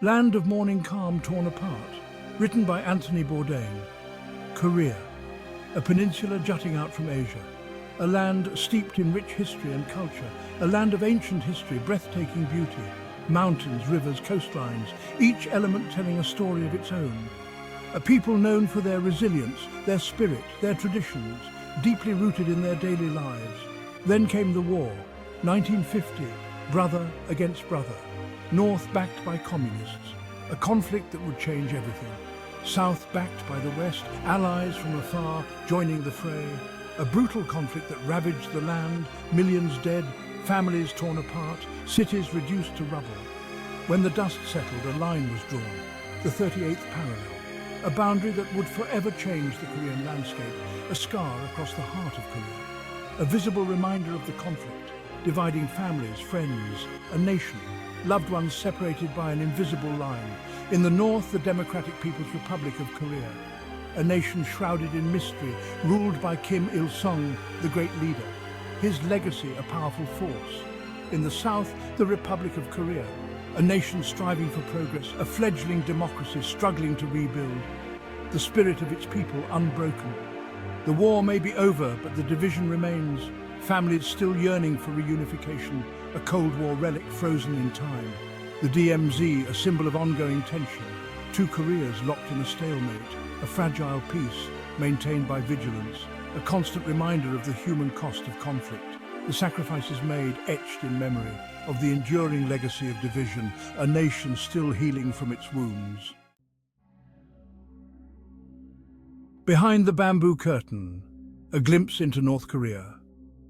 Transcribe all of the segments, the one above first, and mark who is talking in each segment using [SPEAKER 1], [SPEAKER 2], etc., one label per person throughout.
[SPEAKER 1] Land of Morning Calm Torn Apart, written by Anthony Bourdain. Korea, a peninsula jutting out from Asia, a land steeped in rich history and culture, a land of ancient history, breathtaking beauty, mountains, rivers, coastlines, each element telling a story of its own. A people known for their resilience, their spirit, their traditions, deeply rooted in their daily lives. Then came the war, 1950, brother against brother, North backed by communists, a conflict that would change everything. South backed by the West, allies from afar joining the fray, a brutal conflict that ravaged the land, millions dead, families torn apart, cities reduced to rubble. When the dust settled, a line was drawn, the 38th parallel, a boundary that would forever change the Korean landscape, a scar across the heart of Korea, a visible reminder of the conflict, dividing families, friends, a nation, loved ones separated by an invisible line. In the north, the Democratic People's Republic of Korea, a nation shrouded in mystery, ruled by Kim Il-sung, the great leader, his legacy a powerful force. In the south, the Republic of Korea, a nation striving for progress, a fledgling democracy struggling to rebuild, the spirit of its people unbroken. The war may be over, but the division remains, families still yearning for reunification, a Cold War relic frozen in time. The DMZ, a symbol of ongoing tension, two Koreas locked in a stalemate, a fragile peace maintained by vigilance, a constant reminder of the human cost of conflict, the sacrifices made etched in memory of the enduring legacy of division, a nation still healing from its wounds. Behind the bamboo curtain, a glimpse into North Korea.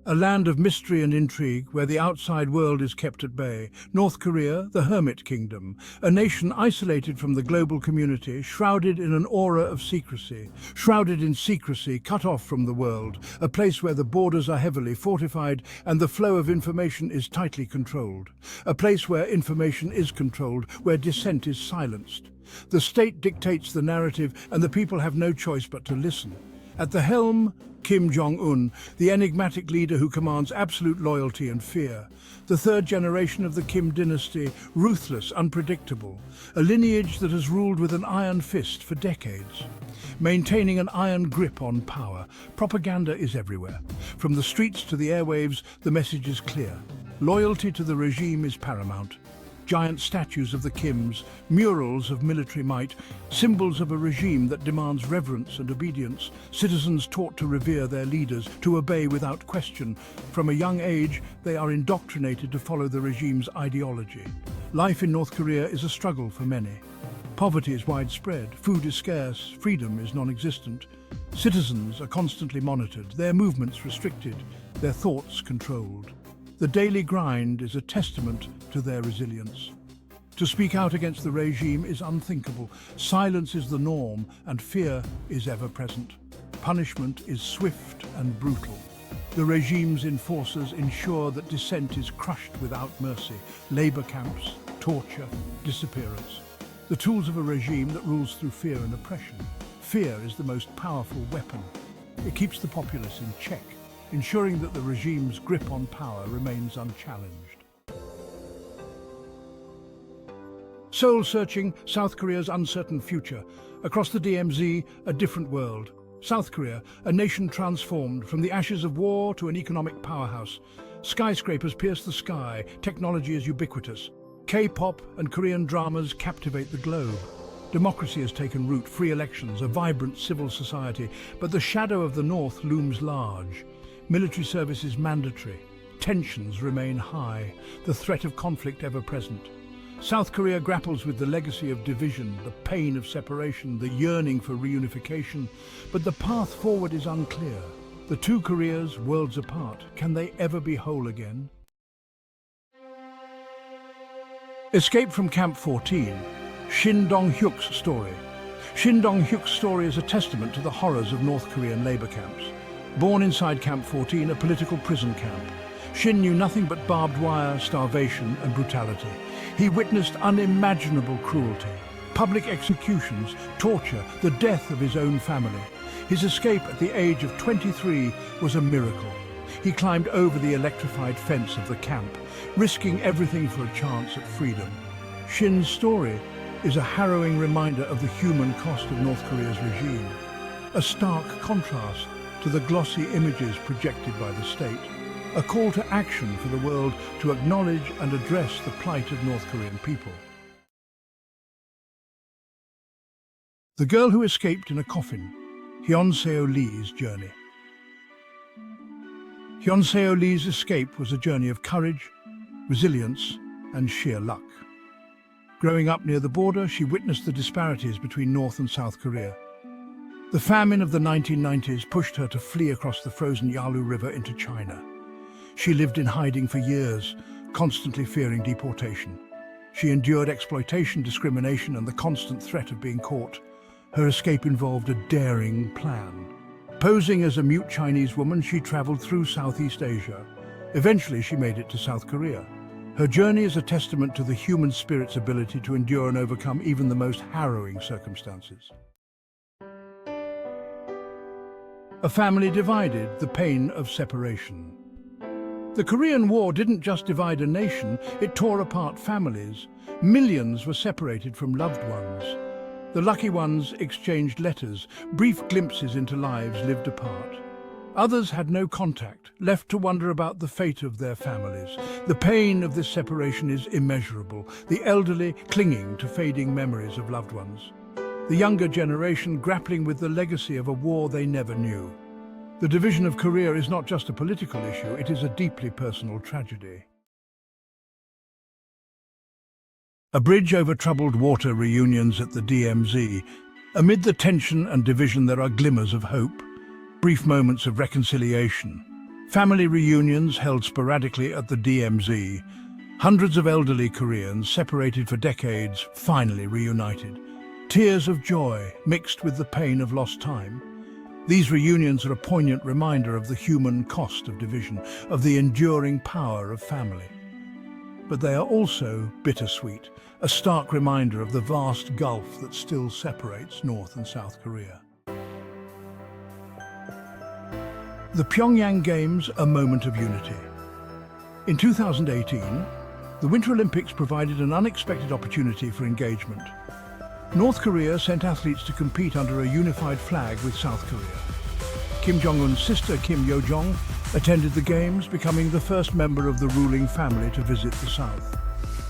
[SPEAKER 1] A land of mystery and intrigue where the outside world is kept at bay. North Korea, the hermit kingdom, a nation isolated from the global community, shrouded in an aura of secrecy. Shrouded in secrecy, cut off from the world, a place where the borders are heavily fortified and the flow of information is tightly controlled. A place where information is controlled, where dissent is silenced. The state dictates the narrative and the people have no choice but to listen. At the helm, Kim Jong-un, the enigmatic leader who commands absolute loyalty and fear. The third generation of the Kim dynasty, ruthless, unpredictable. A lineage that has ruled with an iron fist for decades. Maintaining an iron grip on power, propaganda is everywhere. From the streets to the airwaves, the message is clear. Loyalty to the regime is paramount. Giant statues of the Kims, murals of military might, symbols of a regime that demands reverence and obedience, citizens taught to revere their leaders, to obey without question. From a young age, they are indoctrinated to follow the regime's ideology. Life in North Korea is a struggle for many. Poverty is widespread, food is scarce, freedom is non-existent. Citizens are constantly monitored, their movements restricted, their thoughts controlled. The daily grind is a testament to their resilience. To speak out against the regime is unthinkable. Silence is the norm, and fear is ever present. Punishment is swift and brutal. The regime's enforcers ensure that dissent is crushed without mercy. Labor camps, torture, disappearance. The tools of a regime that rules through fear and oppression. Fear is the most powerful weapon. It keeps the populace in check, ensuring that the regime's grip on power remains unchallenged. Soul-searching, South Korea's uncertain future. Across the DMZ, a different world. South Korea, a nation transformed from the ashes of war to an economic powerhouse. Skyscrapers pierce the sky, technology is ubiquitous. K-pop and Korean dramas captivate the globe. Democracy has taken root, free elections, a vibrant civil society, but the shadow of the North looms large. Military service is mandatory. Tensions remain high, the threat of conflict ever present. South Korea grapples with the legacy of division, the pain of separation, the yearning for reunification, but the path forward is unclear. The two Koreas, worlds apart, can they ever be whole again? Escape from Camp 14, Shin Dong-hyuk's story. Shin Dong-hyuk's story is a testament to the horrors of North Korean labor camps. Born inside Camp 14, a political prison camp, Shin knew nothing but barbed wire, starvation and brutality. He witnessed unimaginable cruelty, public executions, torture, the death of his own family. His escape at the age of 23 was a miracle. He climbed over the electrified fence of the camp, risking everything for a chance at freedom. Shin's story is a harrowing reminder of the human cost of North Korea's regime, a stark contrast to the glossy images projected by the state, a call to action for the world to acknowledge and address the plight of North Korean people. The girl who escaped in a coffin, Hyun Seo Lee's journey. Hyun Seo Lee's escape was a journey of courage, resilience, and sheer luck. Growing up near the border, she witnessed the disparities between North and South Korea. The famine of the 1990s pushed her to flee across the frozen Yalu River into China. She lived in hiding for years, constantly fearing deportation. She endured exploitation, discrimination, and the constant threat of being caught. Her escape involved a daring plan. Posing as a mute Chinese woman, she traveled through Southeast Asia. Eventually, she made it to South Korea. Her journey is a testament to the human spirit's ability to endure and overcome even the most harrowing circumstances. A family divided, the pain of separation. The Korean War didn't just divide a nation, it tore apart families. Millions were separated from loved ones. The lucky ones exchanged letters, brief glimpses into lives lived apart. Others had no contact, left to wonder about the fate of their families. The pain of this separation is immeasurable, the elderly clinging to fading memories of loved ones. The younger generation grappling with the legacy of a war they never knew. The division of Korea is not just a political issue, it is a deeply personal tragedy. A bridge over troubled water reunions at the DMZ. Amid the tension and division there are glimmers of hope, brief moments of reconciliation. Family reunions held sporadically at the DMZ. Hundreds of elderly Koreans, separated for decades, finally reunited. Tears of joy mixed with the pain of lost time. These reunions are a poignant reminder of the human cost of division, of the enduring power of family. But they are also bittersweet, a stark reminder of the vast gulf that still separates North and South Korea. The Pyongyang Games, a moment of unity. In 2018, the Winter Olympics provided an unexpected opportunity for engagement. North Korea sent athletes to compete under a unified flag with South Korea. Kim Jong-un's sister, Kim Yo-jong, attended the Games, becoming the first member of the ruling family to visit the South.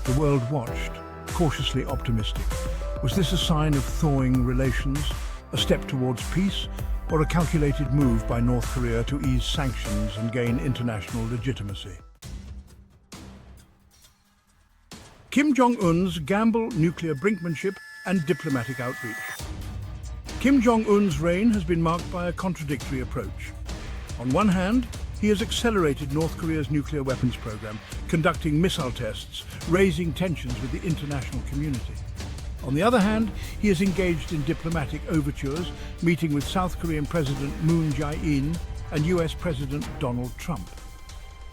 [SPEAKER 1] The world watched, cautiously optimistic. Was this a sign of thawing relations, a step towards peace, or a calculated move by North Korea to ease sanctions and gain international legitimacy? Kim Jong-un's gamble, nuclear brinkmanship, and diplomatic outreach. Kim Jong-un's reign has been marked by a contradictory approach. On one hand, he has accelerated North Korea's nuclear weapons program, conducting missile tests, raising tensions with the international community. On the other hand, he is engaged in diplomatic overtures, meeting with South Korean President Moon Jae-in and US President Donald Trump.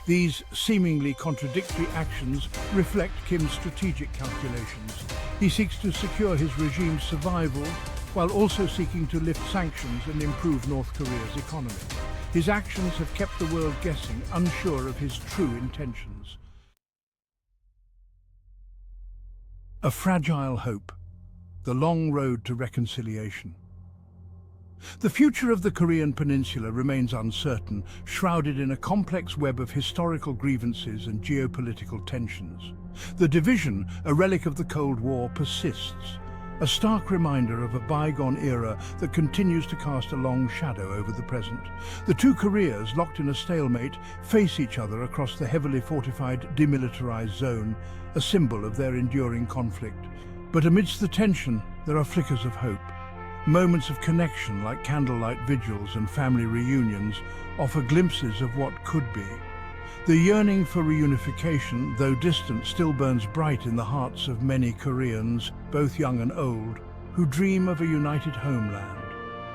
[SPEAKER 1] These seemingly contradictory actions reflect Kim's strategic calculations. He seeks to secure his regime's survival while also seeking to lift sanctions and improve North Korea's economy. His actions have kept the world guessing, unsure of his true intentions. A fragile hope, the long road to reconciliation. The future of the Korean peninsula remains uncertain, shrouded in a complex web of historical grievances and geopolitical tensions. The division, a relic of the Cold War, persists, a stark reminder of a bygone era that continues to cast a long shadow over the present. The two Koreas, locked in a stalemate, face each other across the heavily fortified, demilitarized zone, a symbol of their enduring conflict. But amidst the tension, there are flickers of hope. Moments of connection, like candlelight vigils and family reunions, offer glimpses of what could be. The yearning for reunification, though distant, still burns bright in the hearts of many Koreans, both young and old, who dream of a united homeland.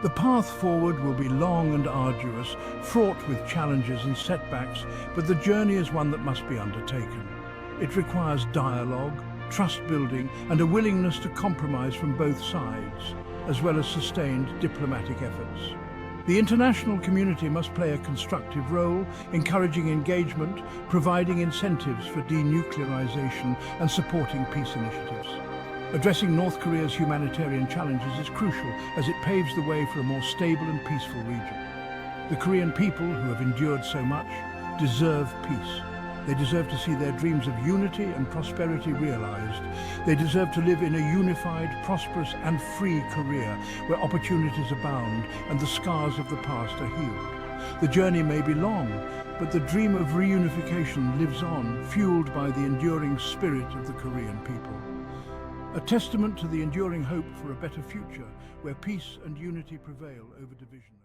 [SPEAKER 1] The path forward will be long and arduous, fraught with challenges and setbacks, but the journey is one that must be undertaken. It requires dialogue, trust-building, and a willingness to compromise from both sides, as well as sustained diplomatic efforts. The international community must play a constructive role, encouraging engagement, providing incentives for denuclearization, and supporting peace initiatives. Addressing North Korea's humanitarian challenges is crucial as it paves the way for a more stable and peaceful region. The Korean people, who have endured so much, deserve peace. They deserve to see their dreams of unity and prosperity realized. They deserve to live in a unified, prosperous and free Korea where opportunities abound and the scars of the past are healed. The journey may be long, but the dream of reunification lives on, fueled by the enduring spirit of the Korean people. A testament to the enduring hope for a better future where peace and unity prevail over division.